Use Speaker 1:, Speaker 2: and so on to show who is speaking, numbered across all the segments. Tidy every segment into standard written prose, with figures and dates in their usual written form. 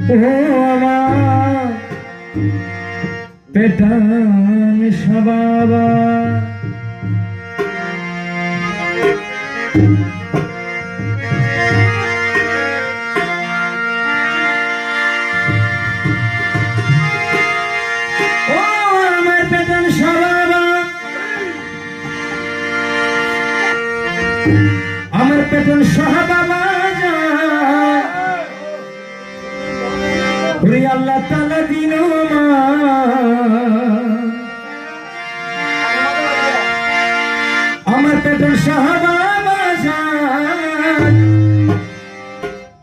Speaker 1: ও আমার পেটান সবাবা আমার পেটন সহাবাবা রে আল্লাহ তাআলা দিন আমার পেটন সহাবাবা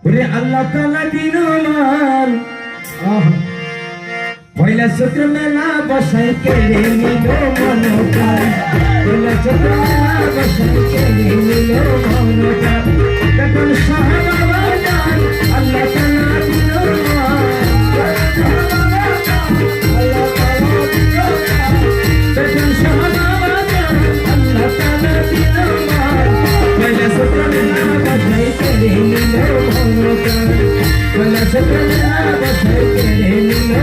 Speaker 1: রে আল্লাহ তাআলা দিন পয়লা চৈত্র মেলা বসাই কেড়ে নিল মনকার পয়লা চৈত্র মেলা বসাই কেড়ে নিল মনকার পেটন সহাবাবা জান আল্লাহ তাআলা দিল পেটন সহাবাবা জান আল্লাহ তাআলা দিল পয়লা চৈত্র মেলা বসাই কেড়ে নিল মনকার পয়লা চৈত্র মেলা বসাই কেড়ে নিল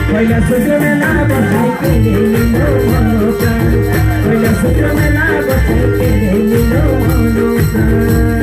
Speaker 1: Payla chৈত্র মেলা বসাই কেড়ে নিল মনকার পয়লা চৈত্র মেলা বসাই কেড়ে নিল মনকার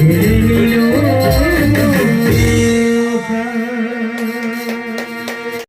Speaker 1: Yeah. মনোপ্রাণ